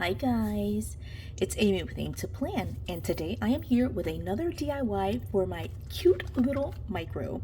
Hi guys, it's Amy with Aim to Plan, and today I am here with another DIY for my cute little micro.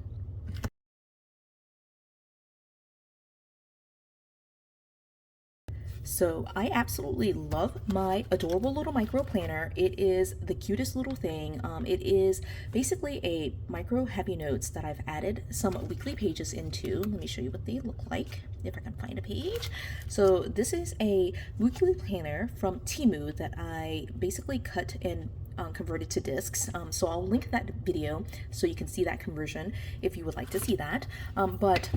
So I absolutely love my adorable little micro planner. It is the cutest little thing. It is basically a micro heavy notes that I've added some weekly pages into. Let me show you what they look like if I can find a page. So this is a weekly planner from Temu that I basically cut and converted to discs. So I'll link that video so you can see that conversion if you would like to see that. But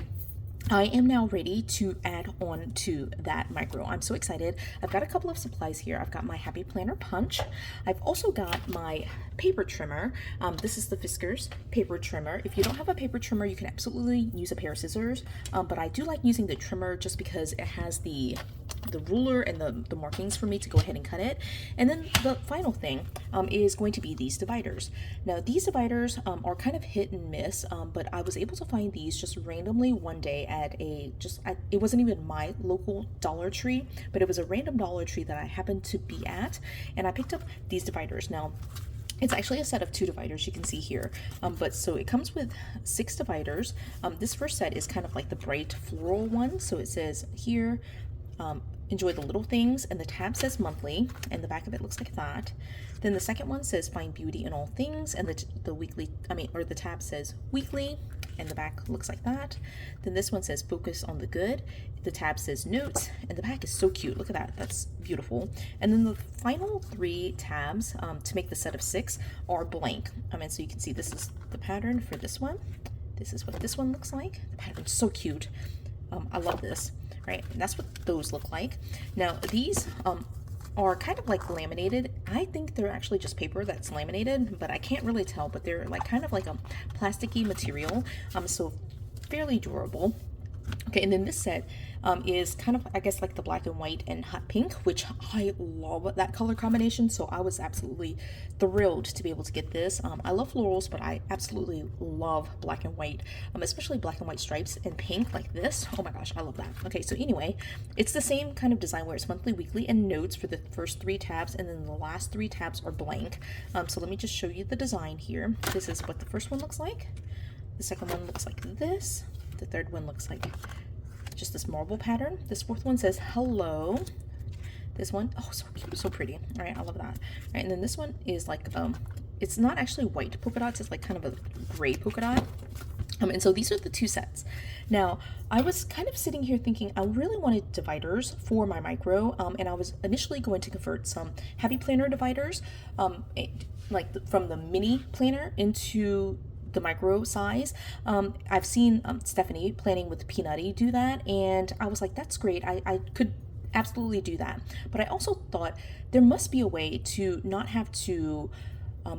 I am now ready to add on to that micro. I'm so excited. I've got a couple of supplies here. I've got my Happy Planner punch. I've also got my paper trimmer. This is the Fiskars paper trimmer. If you don't have a paper trimmer, you can absolutely use a pair of scissors, but I do like using the trimmer just because it has the ruler and the markings for me to go ahead and cut it. And then the final thing is going to be these dividers. Now these dividers are kind of hit and miss, but I was able to find these just randomly one day at it wasn't even my local Dollar Tree, but it was a random Dollar Tree that I happened to be at, and I picked up these dividers. Now it's actually a set of 2 dividers, you can see here. But so it comes with 6 dividers. This first set is kind of like the bright floral one. So it says here, enjoy the little things, and the tab says monthly, and the back of it looks like that. Then the second one says find beauty in all things, and the tab says weekly, and the back looks like that. Then this one says focus on the good, the tab says notes, and the back is so cute. Look at that, that's beautiful. And then the final 3 tabs to make the set of 6 are blank. And so you can see this is the pattern for this one. This is what this one looks like. The pattern's so cute. I love this, right? And that's what those look like. Now these are kind of like laminated. I think they're actually just paper that's laminated, but I can't really tell, but they're like kind of like a plasticky material, so fairly durable. Okay, and then this set is kind of, I guess, like the black and white and hot pink, which I love that color combination, so I was absolutely thrilled to be able to get this. I love florals, but I absolutely love black and white, especially black and white stripes and pink like this. Oh my gosh, I love that. Okay, so anyway, it's the same kind of design where it's monthly, weekly, and notes for the first 3 tabs, and then the last 3 tabs are blank. So let me just show you the design here. This is what the first one looks like. The second one looks like this. The third one looks like just this marble pattern. This fourth one says hello. This one, oh, so pretty. All right, I love that. All right, and then this one is like it's not actually white polka dots, it's like kind of a gray polka dot. And so these are the 2 sets. Now, I was kind of sitting here thinking I really wanted dividers for my micro, and I was initially going to convert some Happy Planner dividers, from the mini planner into the micro size. I've seen Stephanie planning with Peanutty do that, and I was like, that's great. I could absolutely do that. But I also thought there must be a way to not have to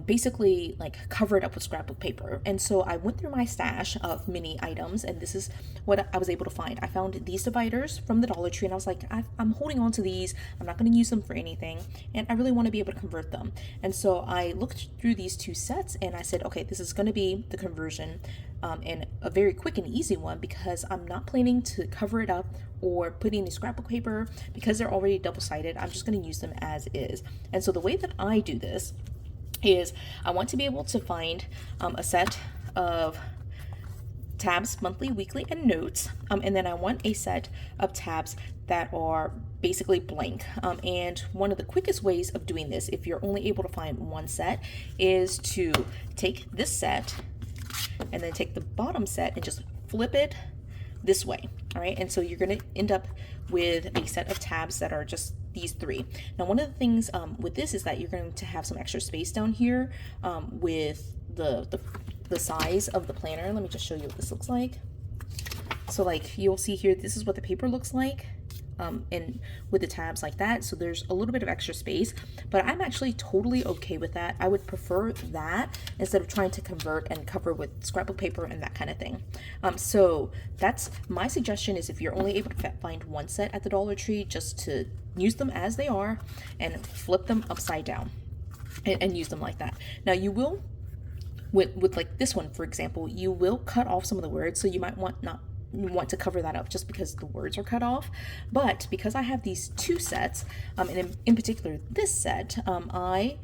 basically like cover it up with scrapbook paper. And so I went through my stash of mini items, and this is what I was able to find. I found these dividers from the Dollar Tree, and I was like, I'm holding on to these. I'm not going to use them for anything, and I really want to be able to convert them. And so I looked through these 2 sets, and I said, okay, this is going to be the conversion, and a very quick and easy one, because I'm not planning to cover it up or put any scrapbook paper because they're already double-sided. I'm just going to use them as is. And so the way that I do this is I want to be able to find a set of tabs, monthly, weekly, and notes, and then I want a set of tabs that are basically blank. And one of the quickest ways of doing this, if you're only able to find one set, is to take this set and then take the bottom set and just flip it this way. All right, and so you're going to end up with a set of tabs that are just these 3. Now, one of the things with this is that you're going to have some extra space down here with the size of the planner. Let me just show you what this looks like. So like you'll see here, this is what the paper looks like. And with the tabs like that, so there's a little bit of extra space, but I'm actually totally okay with that. I would prefer that instead of trying to convert and cover with scrapbook paper and that kind of thing. So that's my suggestion, is if you're only able to find one set at the Dollar Tree, just to use them as they are and flip them upside down and use them like that. Now you will, with like this one, for example, you will cut off some of the words, so you might want not want to cover that up just because the words are cut off. But because I have these two sets, and in particular this set, I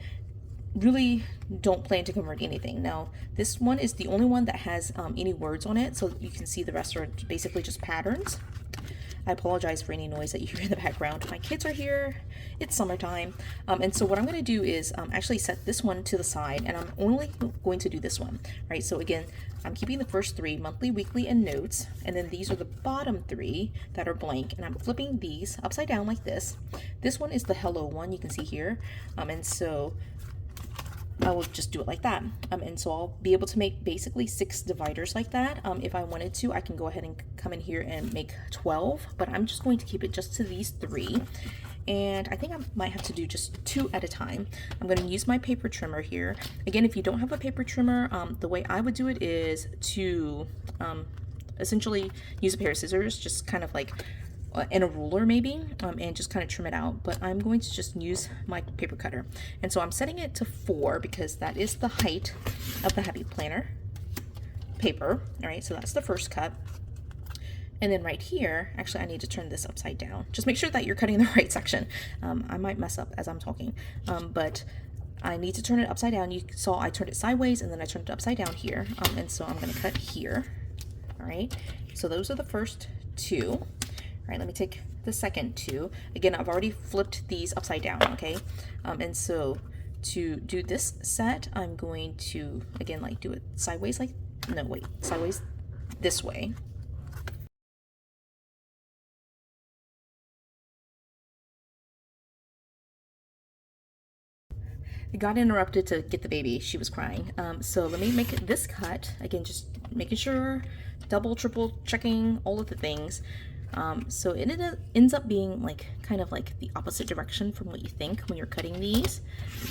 really don't plan to convert anything. Now, this one is the only one that has any words on it, so you can see the rest are basically just patterns. I apologize for any noise that you hear in the background. My kids are here. It's summertime. And so what I'm going to do is actually set this one to the side, and I'm only going to do this one, right? So again, I'm keeping the first three, monthly, weekly, and notes, and then these are the bottom three that are blank, and I'm flipping these upside down like this. This one is the hello one, you can see here. And so I will just do it like that. And so I'll be able to make basically 6 dividers like that. If I wanted to, I can go ahead and come in here and make 12, but I'm just going to keep it just to these 3. And I think I might have to do just 2 at a time. I'm going to use my paper trimmer here. Again, if you don't have a paper trimmer, the way I would do it is to essentially use a pair of scissors, just kind of like and a ruler maybe, and just kind of trim it out. But I'm going to just use my paper cutter, and so I'm setting it to 4 because that is the height of the Happy Planner paper. All right, so that's the first cut. And then right here, actually I need to turn this upside down. Just make sure that you're cutting the right section. I might mess up as I'm talking, but I need to turn it upside down. You saw I turned it sideways and then I turned it upside down here, and so I'm going to cut here. All right, so those are the first 2. All right, let me take the second 2. Again, I've already flipped these upside down, okay? And so to do this set, I'm going to, again, like do it sideways like, no, wait, sideways this way. I got interrupted to get the baby. She was crying. So let me make this cut. Again, just making sure, double, triple checking all of the things. So it ends up being like kind of like the opposite direction from what you think when you're cutting these.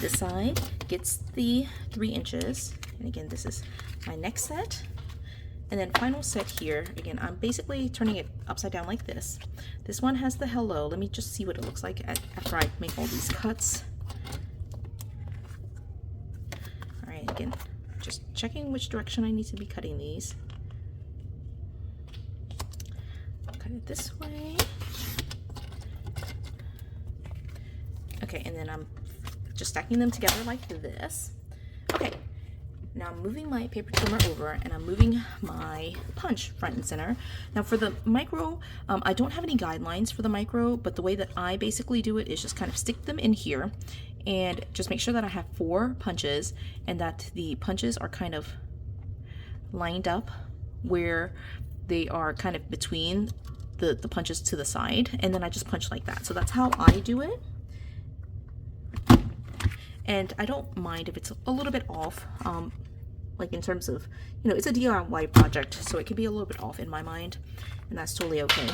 This side gets the 3 inches, and again this is my next set, and then final set here. Again, I'm basically turning it upside down like this. This one has the hello. Let me just see what it looks like after I make all these cuts. All right, again, just checking which direction I need to be cutting these. Cut it this way. Okay, and then I'm just stacking them together like this. Okay, now I'm moving my paper trimmer over and I'm moving my punch front and center. Now for the micro, I don't have any guidelines for the micro, but the way that I basically do it is just kind of stick them in here and just make sure that I have 4 punches and that the punches are kind of lined up where they are kind of between the punches to the side, and then I just punch like that. So that's how I do it. And I don't mind if it's a little bit off, like in terms of, you know, it's a DIY project, so it can be a little bit off in my mind, and that's totally okay.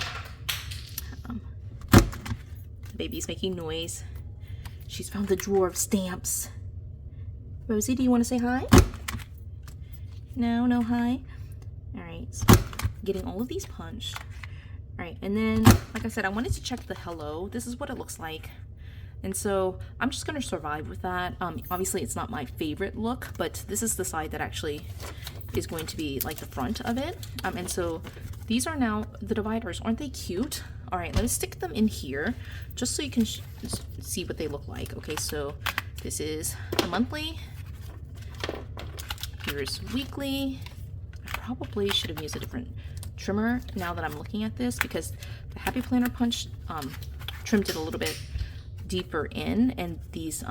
The baby's making noise. She's found the drawer of stamps. Rosie, do you want to say hi? No, no hi? All right, so getting all of these punched. All right, and then, like I said, I wanted to check the hello. This is what it looks like. And so I'm just going to survive with that. Obviously, it's not my favorite look, but this is the side that actually is going to be like the front of it. And so these are now the dividers. Aren't they cute? All right, let's stick them in here just so you can see what they look like. Okay, so this is the monthly. Here's weekly. I probably should have used a different trimmer now that I'm looking at this, because the Happy Planner punch trimmed it a little bit deeper in, and these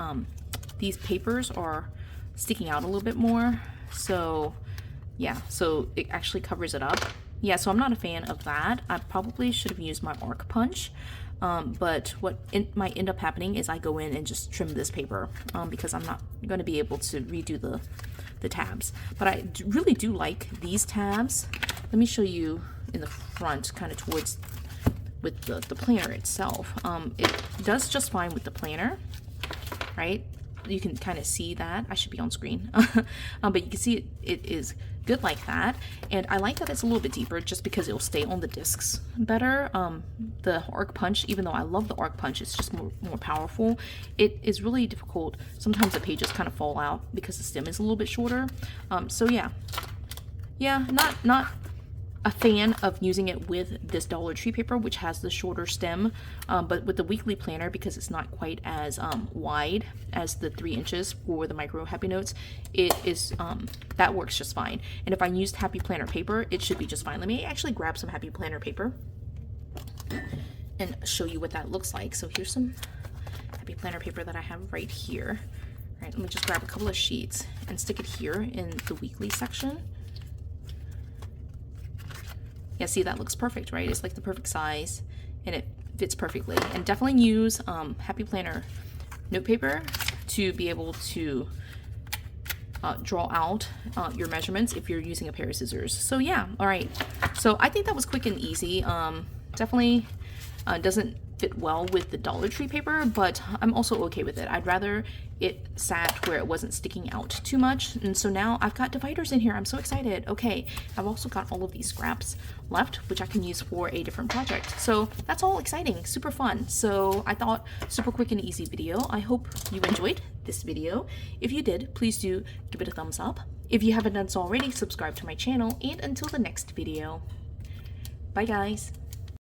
papers are sticking out a little bit more. So yeah, so it actually covers it up. Yeah, so I'm not a fan of that. I probably should have used my arc punch, but what might end up happening is I go in and just trim this paper because I'm not going to be able to redo the tabs. But I really do like these tabs. Let me show you in the front, kind of towards with the planner itself. It does just fine with the planner, right? You can kind of see that. I should be on screen. But you can see it is good like that. And I like that it's a little bit deeper just because it will stay on the discs better. The arc punch, even though I love the arc punch, it's just more powerful. It is really difficult. Sometimes the pages kind of fall out because the stem is a little bit shorter. So yeah, not a fan of using it with this Dollar Tree paper, which has the shorter stem, but with the weekly planner, because it's not quite as wide as the 3 inches for the micro Happy Notes, it is that works just fine. And if I used Happy Planner paper, it should be just fine. Let me actually grab some Happy Planner paper and show you what that looks like. So here's some Happy Planner paper that I have right here. All right, let me just grab a couple of sheets and stick it here in the weekly section. Yeah, see, that looks perfect, right? It's like the perfect size and it fits perfectly. And definitely use Happy Planner note paper to be able to draw out your measurements if you're using a pair of scissors. So yeah, all right. So I think that was quick and easy. Definitely doesn't fit well with the Dollar Tree paper, but I'm also okay with it. I'd rather it sat where it wasn't sticking out too much. And so now I've got dividers in here. I'm so excited. Okay, I've also got all of these scraps left, which I can use for a different project. So that's all exciting, super fun. So I thought super quick and easy video. I hope you enjoyed this video. If you did, please do give it a thumbs up. If you haven't done so already, subscribe to my channel, and until the next video, bye guys.